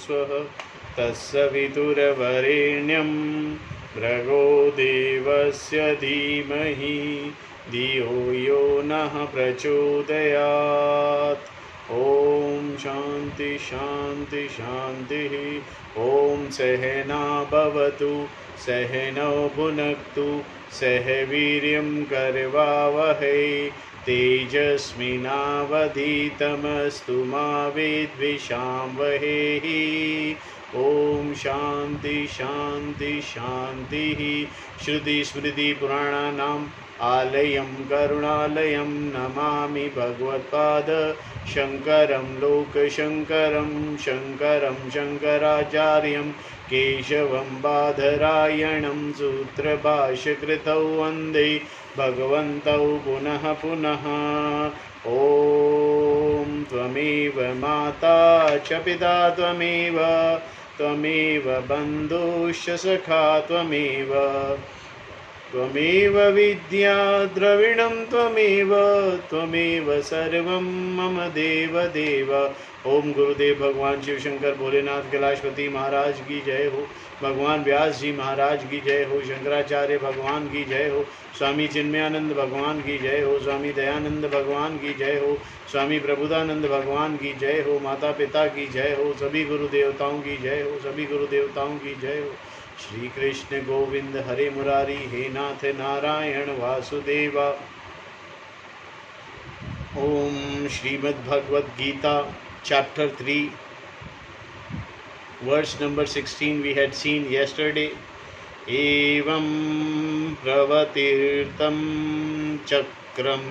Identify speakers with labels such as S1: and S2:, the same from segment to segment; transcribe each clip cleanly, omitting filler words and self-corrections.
S1: स्वः तत्सवितुर्वरेण्यं भर्गो देवस्य धीमहि धियो यो नः प्रचोदयात्। ओम शांति शांति शांति। ओम सहना भवतु सहनौ भुनक्तु सह वीर्यं करवावहै तेजस्विनावधीतमस्तु मा विद्विषावहै। ओम शांति शांति शांति। श्रुति स्मृति पुराणानाम् आलयं करुणालयं नमामि भगवत्पाद शंकरं लोकशंकरं शंकरं शंकराचार्यं केशवं बादरायणं सूत्रभाष्यकृतौ वन्दे भगवन्तौ पुनः पुनः। ॐ त्वमेव माता च पिता त्वमेव त्वमेव बन्धुश्च सखा त्वमेव त्वमेव विद्या द्रविणं त्वमेव त्वमेव सर्वं मम देव देव। ओम गुरुदेव भगवान शिव शंकर भोलेनाथ कैलाशपति महाराज की जय हो। भगवान व्यास जी महाराज की जय हो। शंकराचार्य भगवान की जय हो। स्वामी चिन्मयानंद भगवान की जय हो। स्वामी दयानंद भगवान की जय हो। स्वामी प्रबुधानंद भगवान की जय हो। माता पिता की जय हो। सभी गुरु देवताओं की जय हो। सभी गुरु देवताओं की जय हो। श्री कृष्ण गोविंद हरे मुरारी हे नाथ नारायण वासुदेवा। ओम Shrimad Bhagavad Gita chapter 3 verse number 16 we had seen yesterday. Evam pravatirtam chakram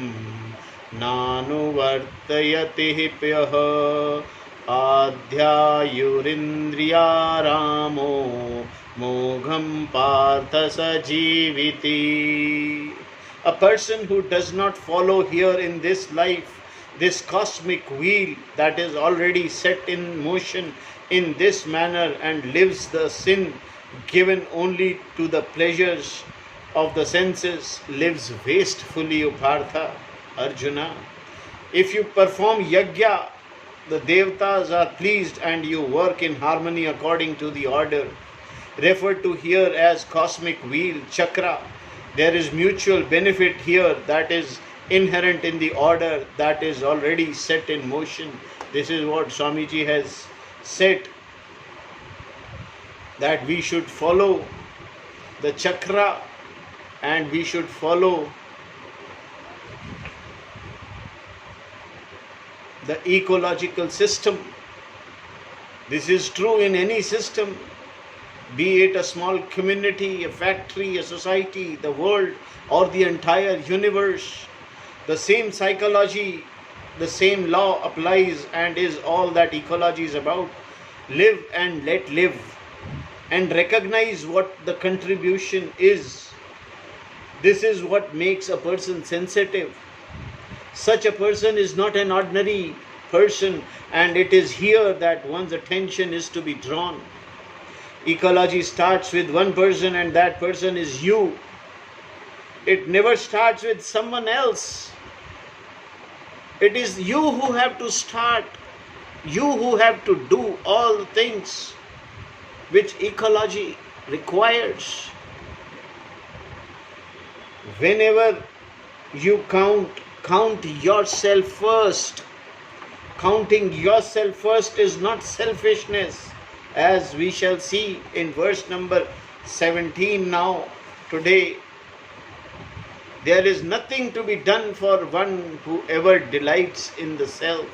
S1: nanuvartayati pyah adhyayurindriyaramo mogham partha sajiviti. A person who does not follow here in this life this cosmic wheel that is already set in motion in this manner and lives the sin given only to the pleasures of the senses lives wastefully, O Partha, Arjuna. If you perform yajna, the devatas are pleased and you work in harmony according to the order referred to here as cosmic wheel, chakra. There is mutual benefit here that is inherent in the order that is already set in motion. This is what Swamiji has said, that we should follow the chakra and we should follow the ecological system. This is true in any system, be it a small community, a factory, a society, the world, or the entire universe. The same psychology, the same law applies and is all that ecology is about. Live and let live, and recognize what the contribution is. This is what makes a person sensitive. Such a person is not an ordinary person, and it is here that one's attention is to be drawn. Ecology starts with one person, and that person is you. It never starts with someone else. It is you who have to start, you who have to do all the things which ecology requires. Whenever you count yourself first. Counting yourself first is not selfishness, as we shall see in verse number 17 now, today. There is nothing to be done for one who ever delights in the self.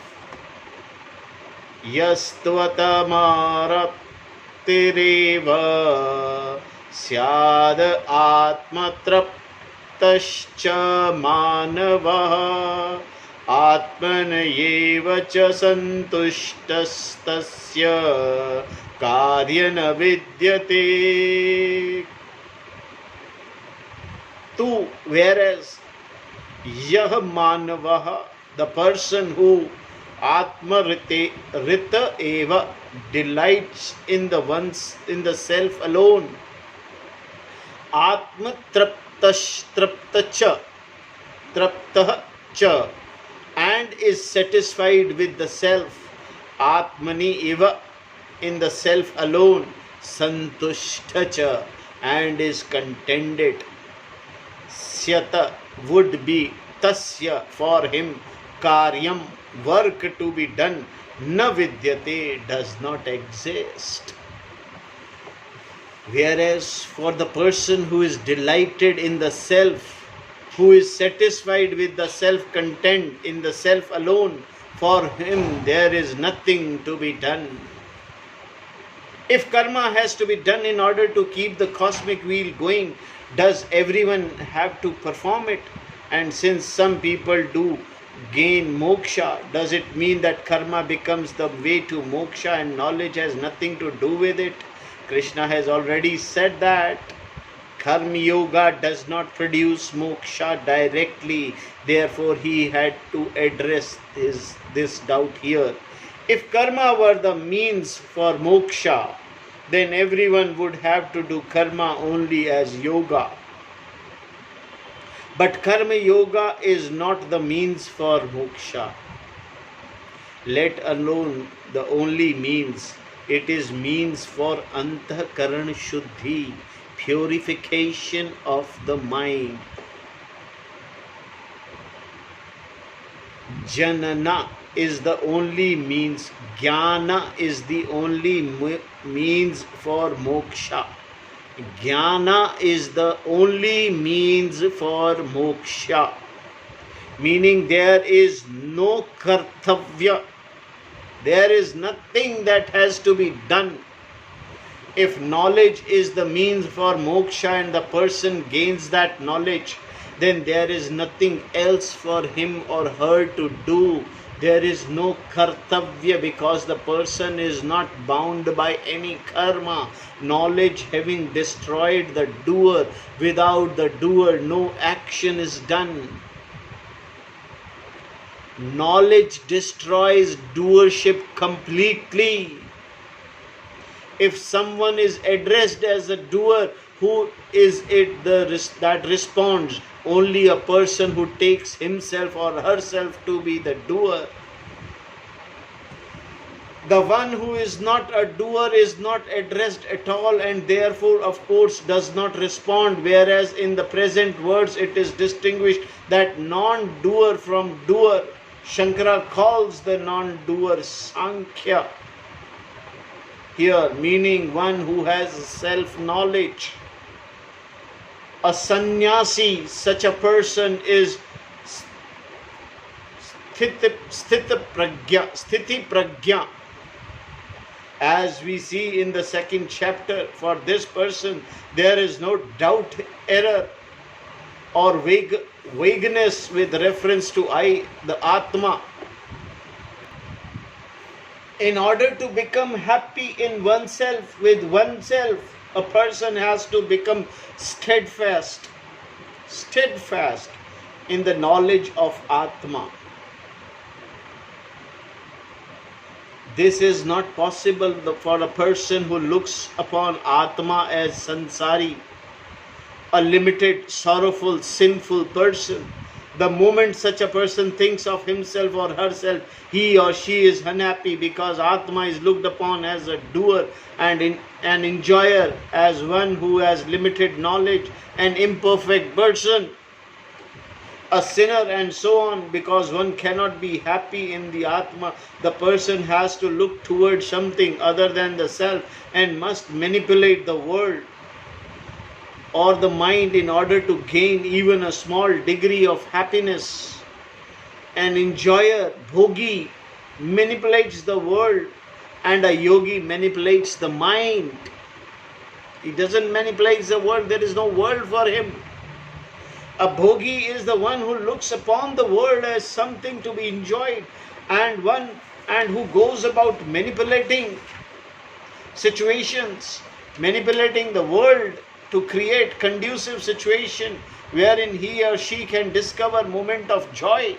S1: Yastvatamaratireva syad atmatraptascha manavah atmanayeva cha santushtastasya karyana vidyate. Tu, whereas yah manavah, the person who atma rita eva, delights in the self alone, atma traptacha, and is satisfied with the self, atmani eva, in the self alone, santushtacha, and is contented. Syata would be tasya, for him, karyam, work to be done, na vidyate, does not exist. Whereas for the person who is delighted in the self, who is satisfied with the self-content in the self alone, for him there is nothing to be done. If karma has to be done in order to keep the cosmic wheel going, does everyone have to perform it? And since some people do gain moksha, does it mean that karma becomes the way to moksha and knowledge has nothing to do with it? Krishna has already said that Karma Yoga does not produce moksha directly. Therefore, he had to address this doubt here. If karma were the means for moksha, then everyone would have to do karma only as yoga. But karma yoga is not the means for moksha, let alone the only means. It is means for antahkaran shuddhi, purification of the mind. Janana is the only means. Jnana is the only means for moksha. Jnana is the only means for moksha. Meaning there is no kartavya. There is nothing that has to be done. If knowledge is the means for moksha and the person gains that knowledge, then there is nothing else for him or her to do. There is no kartavya because the person is not bound by any karma. Knowledge having destroyed the doer, without the doer no action is done. Knowledge destroys doership completely. If someone is addressed as a doer, who is it that responds? Only a person who takes himself or herself to be the doer. The one who is not a doer is not addressed at all and therefore of course does not respond, whereas in the present words it is distinguished that non-doer from doer. Shankara calls the non-doer Sankhya here, meaning one who has self-knowledge. A sannyasi, such a person is sthiti prajna. As we see in the second chapter, for this person there is no doubt, error or vagueness with reference to I, the Atma. In order to become happy in oneself, with oneself, a person has to become steadfast in the knowledge of Atma. This is not possible for a person who looks upon Atma as sansari, a limited, sorrowful, sinful person. The moment such a person thinks of himself or herself, he or she is unhappy because Atma is looked upon as a doer and an enjoyer, as one who has limited knowledge, an imperfect person, a sinner, and so on. Because one cannot be happy in the Atma, the person has to look towards something other than the self and must manipulate the world or the mind in order to gain even a small degree of happiness. An enjoyer, bhogi, manipulates the world, and a yogi manipulates the mind. He doesn't manipulate the world, there is no world for him. A bhogi is the one who looks upon the world as something to be enjoyed, and who goes about manipulating situations, manipulating the world to create conducive situation wherein he or she can discover moment of joy.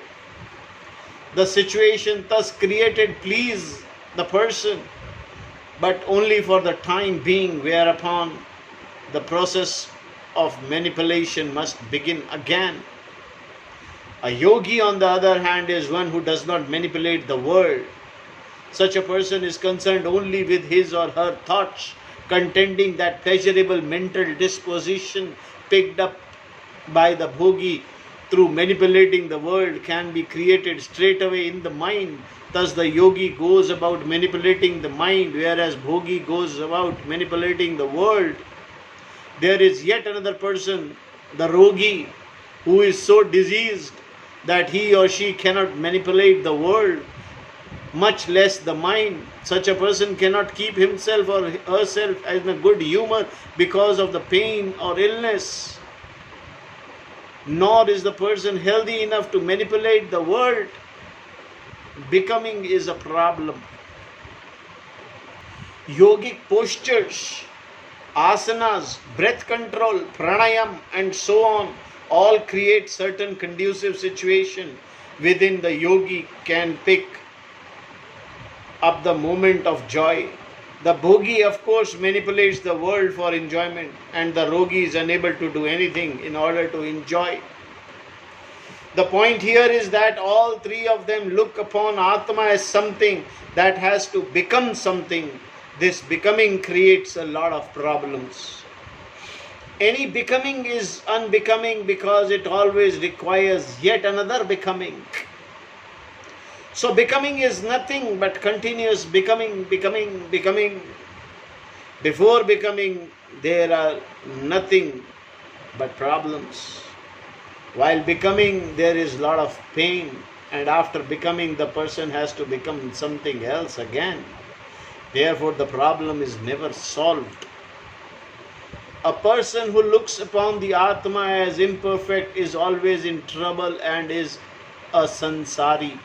S1: The situation thus created please the person, but only for the time being, whereupon the process of manipulation must begin again. A yogi, on the other hand, is one who does not manipulate the world. Such a person is concerned only with his or her thoughts, contending that pleasurable mental disposition picked up by the bhogi through manipulating the world can be created straight away in the mind. Thus the yogi goes about manipulating the mind, whereas bhogi goes about manipulating the world. There is yet another person, the rogi, who is so diseased that he or she cannot manipulate the world, much less the mind. Such a person cannot keep himself or herself in a good humor because of the pain or illness. Nor is the person healthy enough to manipulate the world. Becoming is a problem. Yogic postures, asanas, breath control, pranayam, and so on all create certain conducive situation within the yogi can pick up the moment of joy. The bhogi, of course, manipulates the world for enjoyment, and the rogi is unable to do anything in order to enjoy. The point here is that all three of them look upon Atma as something that has to become something. This becoming creates a lot of problems. Any becoming is unbecoming because it always requires yet another becoming. So becoming is nothing but continuous becoming. Before becoming, there are nothing but problems. While becoming, there is a lot of pain, and after becoming, the person has to become something else again. Therefore, the problem is never solved. A person who looks upon the Atma as imperfect is always in trouble and is a sansari.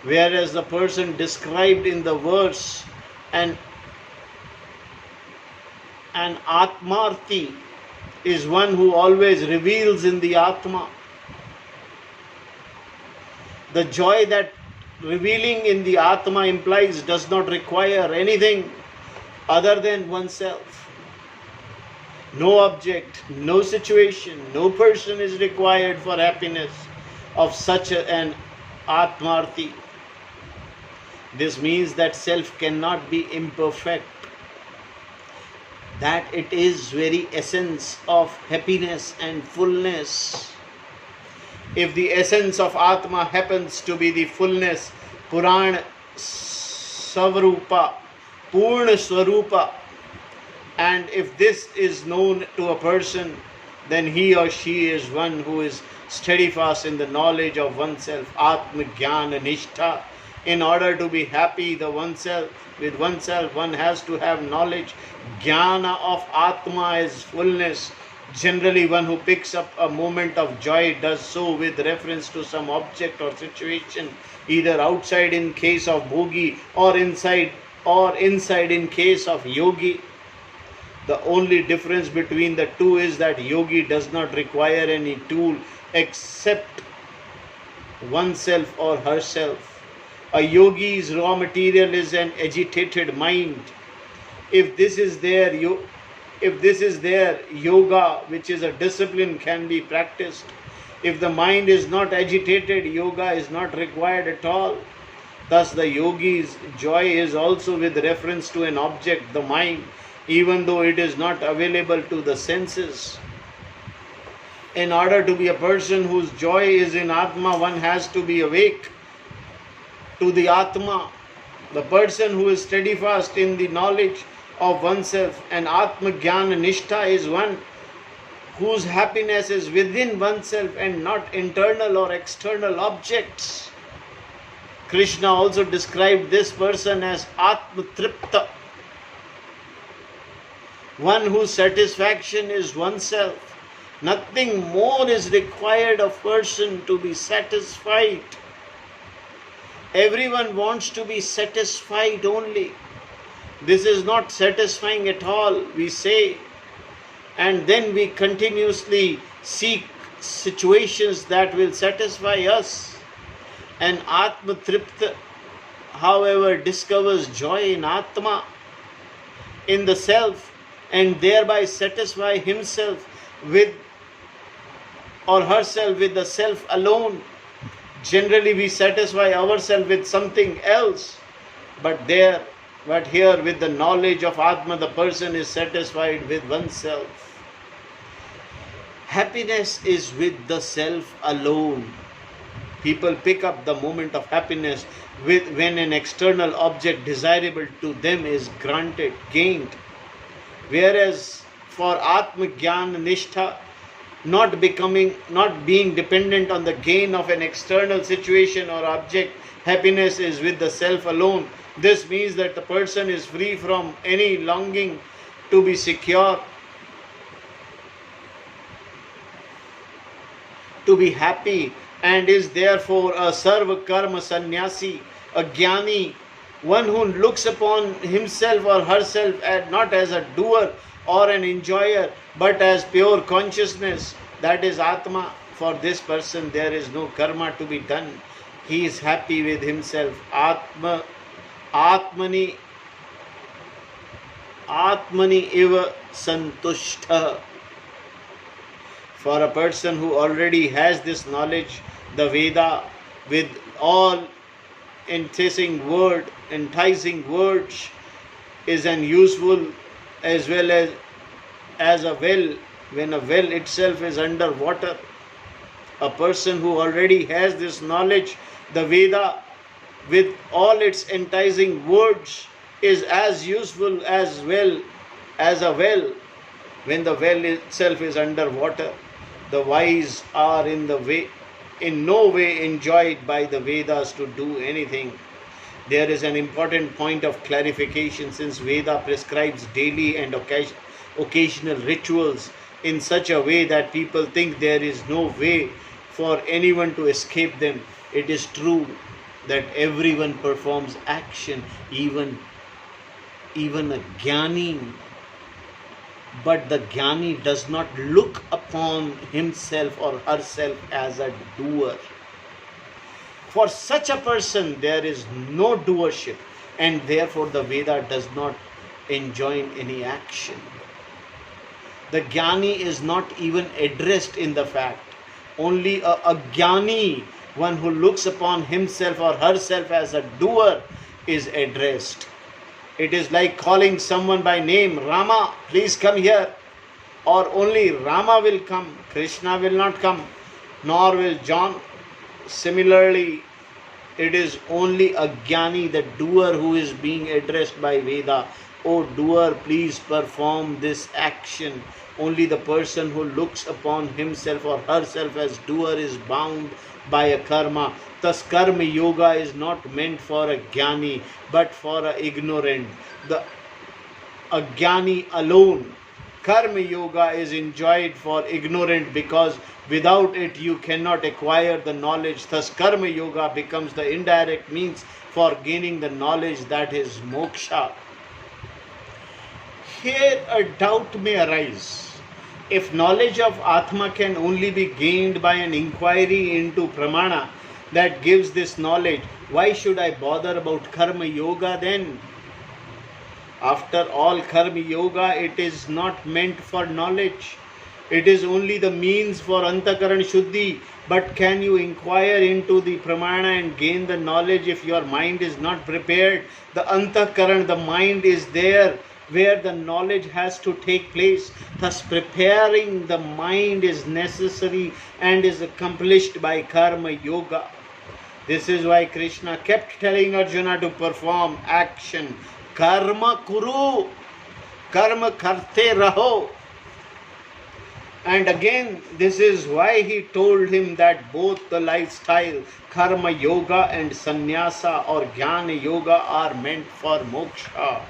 S1: Whereas the person described in the verse, an Atmarthi, is one who always reveals in the Atma. The joy that revealing in the Atma implies does not require anything other than oneself. No object, no situation, no person is required for happiness of such an Atmarthi. This means that self cannot be imperfect, that it is very essence of happiness and fullness. If the essence of Atma happens to be the fullness, Puran Swarupa, Purna Swarupa, and if this is known to a person, then he or she is one who is steadfast in the knowledge of oneself, Atma Jnana Nishtha. In order to be happy with oneself, one has to have knowledge. Jnana of Atma is fullness. Generally, one who picks up a moment of joy does so with reference to some object or situation, either outside in case of bhogi or inside in case of yogi. The only difference between the two is that yogi does not require any tool except oneself or herself. A yogi's raw material is an agitated mind. If this is there, yoga, which is a discipline, can be practiced. If the mind is not agitated, yoga is not required at all. Thus, the yogi's joy is also with reference to an object, the mind, even though it is not available to the senses. In order to be a person whose joy is in Atma, one has to be awake to the Atma. The person who is steadfast in the knowledge of oneself and Atma Jnana Nishtha is one whose happiness is within oneself and not internal or external objects. Krishna also described this person as Atma Tripta, one whose satisfaction is oneself. Nothing more is required of person to be satisfied. Everyone wants to be satisfied only. This is not satisfying at all, we say. And then we continuously seek situations that will satisfy us. And Atma Tripta, however, discovers joy in Atma, in the self, and thereby satisfy himself with or herself with the self alone. Generally, we satisfy ourselves with something else, But here with the knowledge of Atma, the person is satisfied with oneself. Happiness is with the self alone. People pick up the moment of happiness when an external object desirable to them is gained. Whereas for Atma Jnana Nishtha, not being dependent on the gain of an external situation or object, happiness is with the self alone. This means that the person is free from any longing to be secure, to be happy, and is therefore a sarva karma sannyasi, a jnani, one who looks upon himself or herself not as a doer or an enjoyer, but as pure consciousness, that is Atma. For this person there is no karma to be done. He is happy with himself. Atmani eva santushtha. For a person who already has this knowledge, the Veda with all enticing words is an useful as well as a well. When a well itself is under water, a person who already has this knowledge, the Veda with all its enticing words is as useful as well as a well when the well itself is under water. The wise are in no way enjoyed by the Vedas to do anything. There is an important point of clarification, since Veda prescribes daily and occasional rituals in such a way that people think there is no way for anyone to escape them. It is true that everyone performs action, even a jnani, but the jnani does not look upon himself or herself as a doer. For such a person there is no doership, and therefore the Veda does not enjoin any action. The jnani is not even addressed in the fact. Only a jnani, one who looks upon himself or herself as a doer, is addressed. It is like calling someone by name, Rama, please come here. Or only Rama will come, Krishna will not come, nor will John. Similarly, it is only a jnani, the doer, who is being addressed by Veda. O doer, please perform this action. Only the person who looks upon himself or herself as doer is bound by a karma. Thus, karma yoga is not meant for a jnani, but for a ignorant. A jnani alone. Karma yoga is enjoyed for ignorant, because without it you cannot acquire the knowledge. Thus, karma yoga becomes the indirect means for gaining the knowledge, that is moksha. Here a doubt may arise. If knowledge of Atma can only be gained by an inquiry into pramana that gives this knowledge, why should I bother about karma yoga then? After all, karma yoga, it is not meant for knowledge. It is only the means for antakaran shuddhi. But can you inquire into the pramana and gain the knowledge if your mind is not prepared? The antakaran, the mind, is there where the knowledge has to take place. Thus, preparing the mind is necessary and is accomplished by karma yoga. This is why Krishna kept telling Arjuna to perform action. Karma kuru, karma karte raho. And again, this is why he told him that both the lifestyle, karma yoga and sannyasa or jnana yoga, are meant for moksha.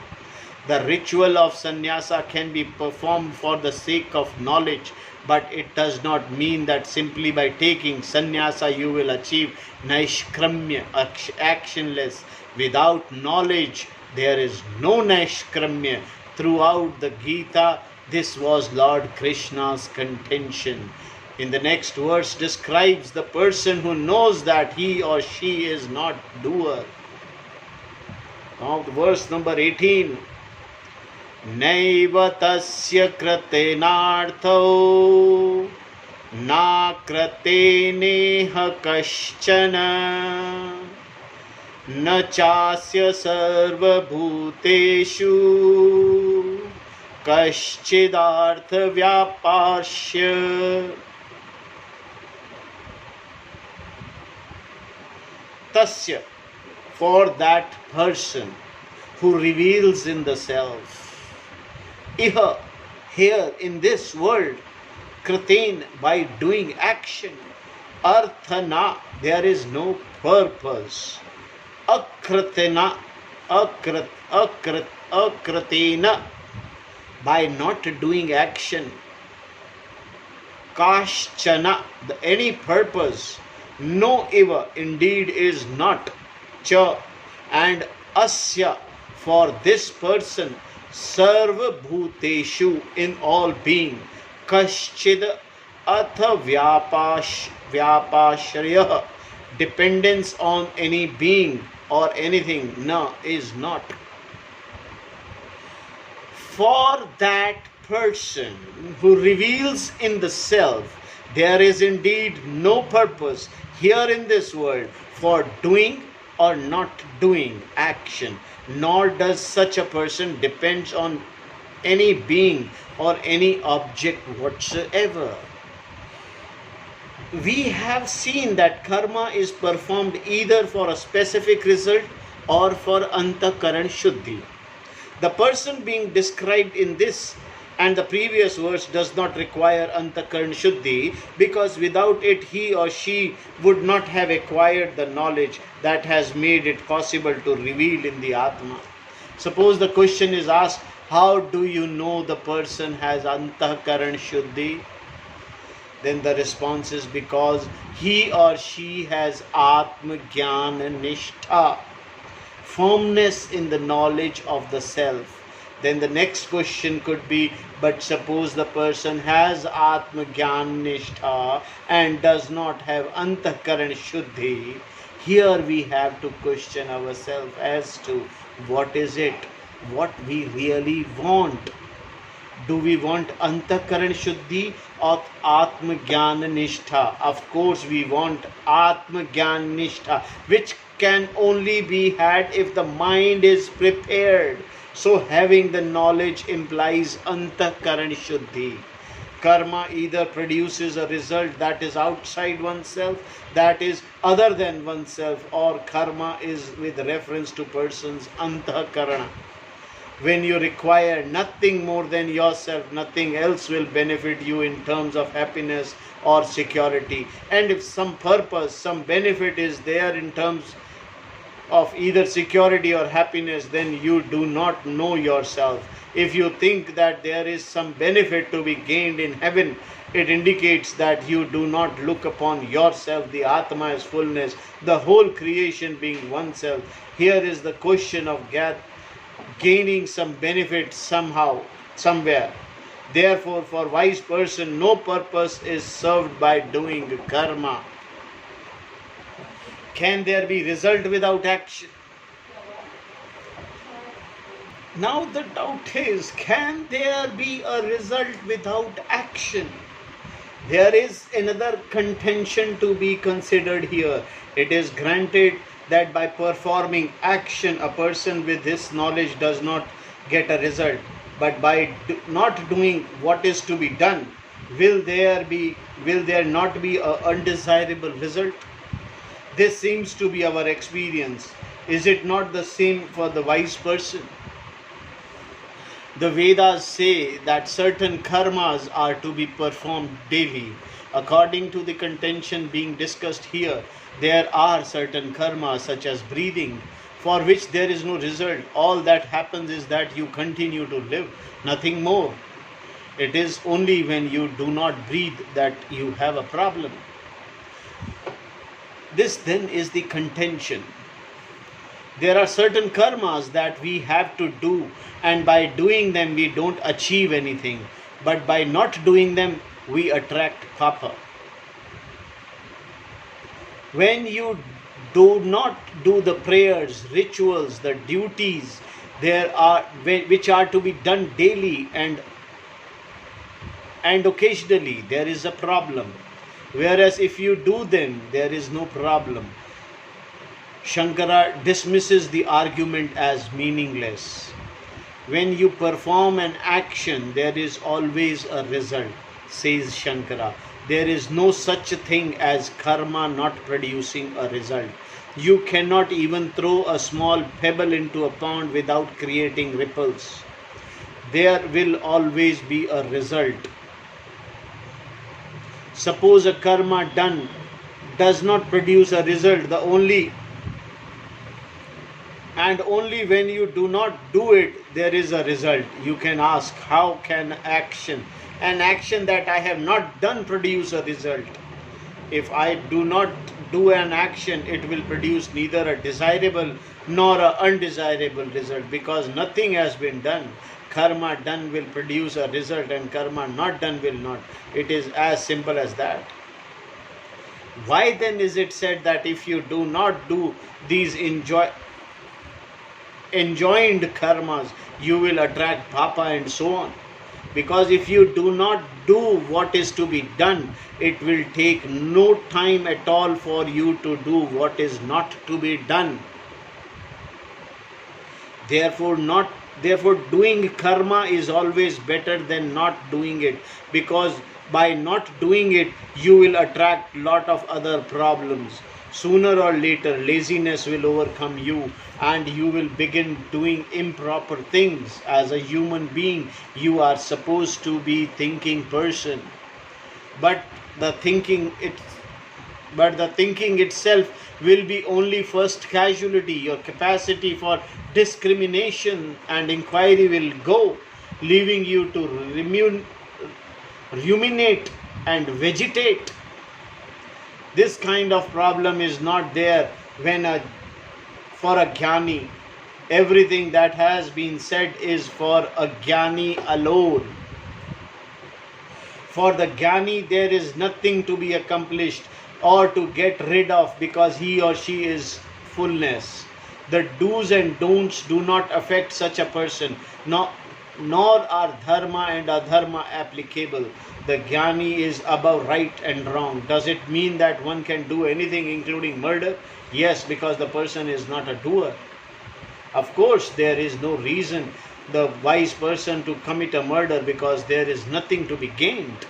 S1: The ritual of sannyasa can be performed for the sake of knowledge, but it does not mean that simply by taking sannyasa you will achieve naishkramya, actionless. Without knowledge, there is no naishkramya. Throughout the Gita, this was Lord Krishna's contention. In the next verse describes the person who knows that he or she is not doer. Now verse number 18. Naiva tasya kratenartho na krateneha kaschana न चास्य सर्वभूतेषु कश्चिदार्थव्यापाश्य tasya, for that person who reveals in the self. Iha, here in this world, kritin, by doing action, arthana, there is no purpose. Akritina, akritina, by not doing action. Kashchana, any purpose. No eva, indeed is not. Cha, and asya, for this person. Sarva bhuteshu, in all being. Kaschid atha vyapashraya, dependence on any being or anything. Na, is not. For that person who reveals in the self, there is indeed no purpose here in this world for doing or not doing action, nor does such a person depend on any being or any object whatsoever. We have seen that karma is performed either for a specific result or for antakaran shuddhi. The person being described in this and the previous verse does not require antakaran shuddhi, because without it he or she would not have acquired the knowledge that has made it possible to reveal in the Atma. Suppose the question is asked, how do you know the person has antakaran shuddhi? Then the response is because he or she has Atma Jnana Nishtha, firmness in the knowledge of the self. Then the next question could be, but suppose the person has Atma Jnana Nishtha and does not have Antakaran Shuddhi. Here we have to question ourselves as to what is it, what we really want. Do we want Antakaran Shuddhi or Atma Jnana Nishtha? Of course we want Atma Jnana Nishtha, which can only be had if the mind is prepared. So having the knowledge implies Antakaran Shuddhi. Karma either produces a result that is outside oneself, that is other than oneself, or karma is with reference to person's Antakarana. When you require nothing more than yourself, nothing else will benefit you in terms of happiness or security. And if some purpose, some benefit is there in terms of either security or happiness, then you do not know yourself. If you think that there is some benefit to be gained in heaven, it indicates that you do not look upon yourself, the Atma, as fullness, the whole creation being oneself. Here is the question of gaining some benefit somehow, somewhere. Therefore, for wise person, no purpose is served by doing karma. Can there be result without action? Now the doubt is, can there be a result without action? There is another contention to be considered here. It is granted that by performing action, a person with this knowledge does not get a result. But by not doing what is to be done, will there not be an undesirable result? This seems to be our experience. Is it not the same for the wise person? The Vedas say that certain karmas are to be performed daily. According to the contention being discussed here, there are certain karmas such as breathing, for which there is no result. All that happens is that you continue to live, nothing more. It is only when you do not breathe that you have a problem. This then is the contention. There are certain karmas that we have to do, and by doing them we don't achieve anything. But by not doing them, we attract papa. When you do not do the prayers, rituals, the duties, which are to be done daily and occasionally, there is a problem. Whereas if you do them, there is no problem. Shankara dismisses the argument as meaningless. When you perform an action, there is always a result, says Shankara. There is no such thing as karma not producing a result. You cannot even throw a small pebble into a pond without creating ripples. There will always be a result. Suppose a karma done does not produce a result, only when you do not do it, there is a result. You can ask, how can an action that I have not done, produce a result? If I do not do an action, it will produce neither a desirable nor an undesirable result, because nothing has been done. Karma done will produce a result, and karma not done will not. It is as simple as that. Why then is it said that if you do not do these enjoined karmas, you will attract papa and so on? Because if you do not do what is to be done, it will take no time at all for you to do what is not to be done. Therefore, doing karma is always better than not doing it, because by not doing it, you will attract lot of other problems. Sooner or later, laziness will overcome you and you will begin doing improper things. As a human being, you are supposed to be thinking person. But the thinking itself will be only first casualty. Your capacity for discrimination and inquiry will go, leaving you to ruminate and vegetate. This kind of problem is not there for a jnani. Everything that has been said is for a jnani alone. For the jnani, there is nothing to be accomplished or to get rid of, because he or she is fullness. The do's and don'ts do not affect such a person, nor are dharma and adharma applicable. The jnani is above right and wrong. Does it mean that one can do anything including murder? Yes, because the person is not a doer. Of course, there is no reason the wise person to commit a murder, because there is nothing to be gained.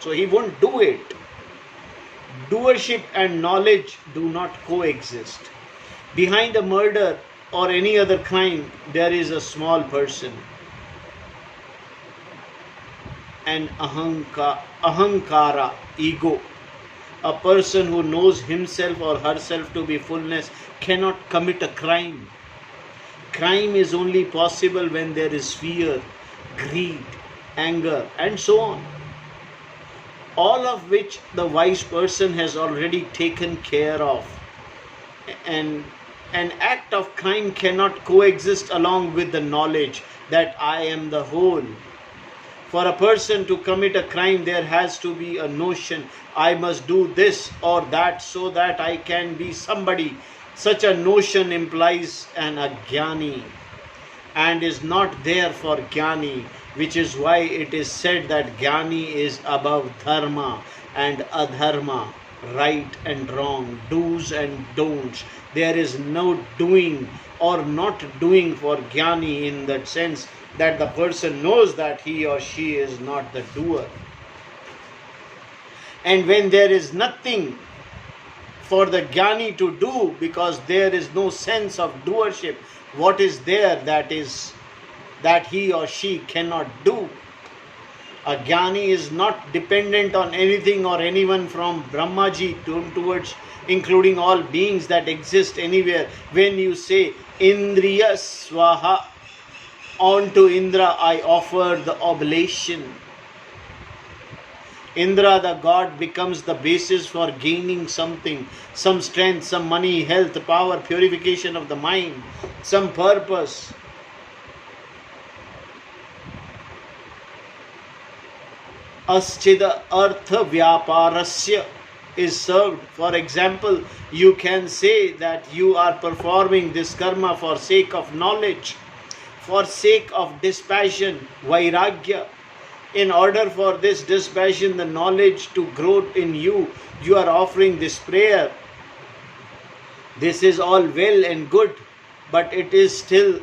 S1: So he won't do it. Doership and knowledge do not coexist. Behind a murder or any other crime, there is a small person. An ahankara, ego. A person who knows himself or herself to be fullness cannot commit a crime. Crime is only possible when there is fear, greed, anger, and so on. All of which the wise person has already taken care of. And an act of crime cannot coexist along with the knowledge that I am the whole. For a person to commit a crime, there has to be a notion, I must do this or that so that I can be somebody. Such a notion implies an ajnani and is not there for jnani, which is why it is said that jnani is above dharma and adharma, right and wrong, do's and don'ts. There is no doing or not doing for jnani, in that sense that the person knows that he or she is not the doer. And when there is nothing for the jnani to do, because there is no sense of doership, what is there that he or she cannot do? A jnani is not dependent on anything or anyone, from Brahmaji towards including all beings that exist anywhere. When you say Indriya Swaha, onto Indra I offer the oblation. Indra, the god, becomes the basis for gaining something, some strength, some money, health, power, purification of the mind, some purpose. Aschida artha vyaparasya is served. For example, you can say that you are performing this karma for sake of knowledge, for sake of dispassion, vairagya. In order for this dispassion, the knowledge to grow in you, you are offering this prayer. This is all well and good, but it is still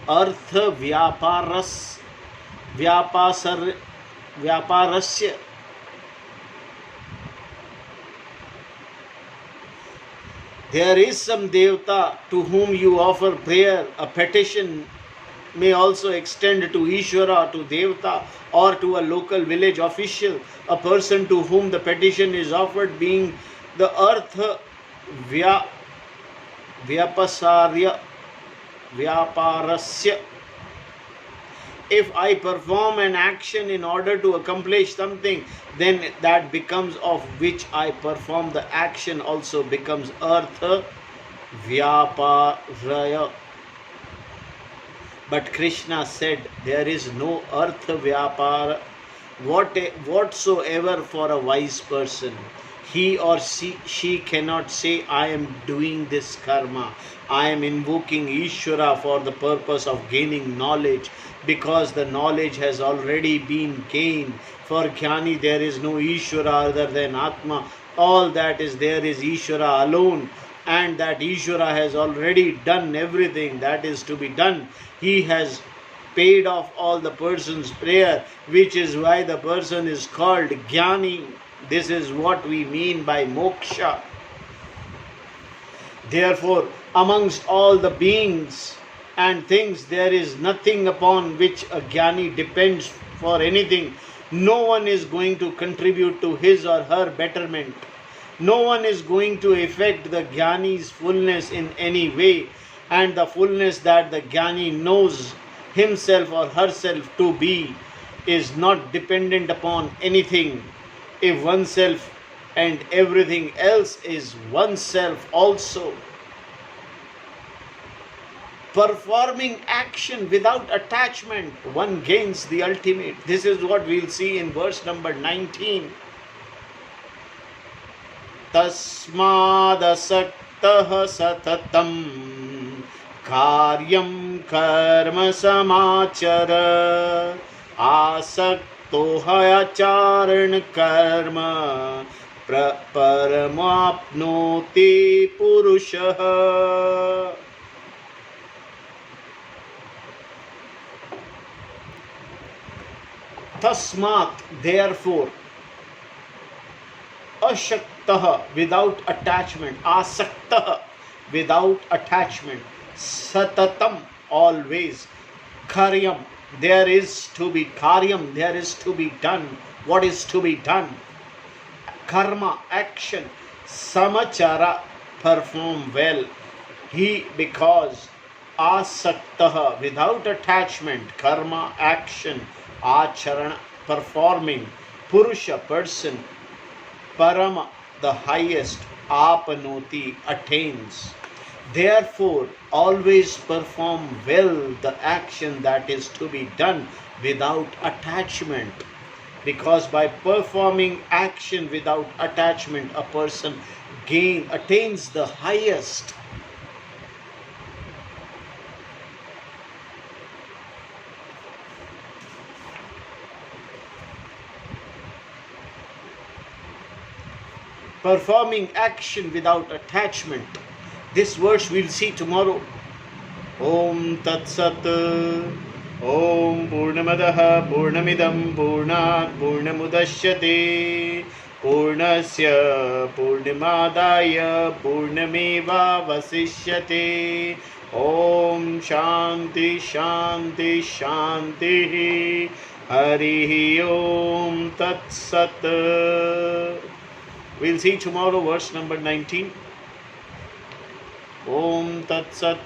S1: artha vyaparasya. There is some devta to whom you offer prayer. A petition may also extend to Ishvara, to devta, or to a local village official. A person to whom the petition is offered being the artha vyaparasya. If I perform an action in order to accomplish something, then that becomes of which I perform the action also becomes artha vyaparaya. But Krishna said there is no artha vyapara whatsoever for a wise person. He or she cannot say, I am doing this karma, I am invoking Ishvara for the purpose of gaining knowledge, because the knowledge has already been gained. For Jnani there is no Ishvara other than Atma. All that is there is Ishvara alone, and that Ishvara has already done everything that is to be done. He has paid off all the person's prayer, which is why the person is called Jnani. This is what we mean by moksha. Therefore, amongst all the beings and things, there is nothing upon which a Jnani depends for anything. No one is going to contribute to his or her betterment. No one is going to affect the Jnani's fullness in any way, and the fullness that the Jnani knows himself or herself to be is not dependent upon anything. If oneself and everything else is oneself also. Performing action without attachment, one gains the ultimate. This is what we'll see in verse number 19. Tasmadasaktaha satatam karyam karma samachara asakto hayacharan karma paramapnoti purushaha. Tasmat, therefore, ashaktah, without attachment, asaktah, without attachment, satatam, always, karyam, there is to be karyam, there is to be done. What is to be done? Karma, action, samachara, perform well. He, because asaktah, without attachment, karma, action, acharana, performing, purusha, person, parama, the highest, apanoti, attains. Therefore, always perform well the action that is to be done without attachment. Because by performing action without attachment, a person attains the highest. Performing action without attachment. This verse we'll see tomorrow. Om Tat Sat. Om Purnamadaha Purnamidam Purnat Purnamudashyate Purnasya Purnimadaya Purnameva Vasishyate. Om Shanti Shanti Shanti. Harihi Om Tat Sat. We'll see tomorrow verse number 19. Om Tat Sat.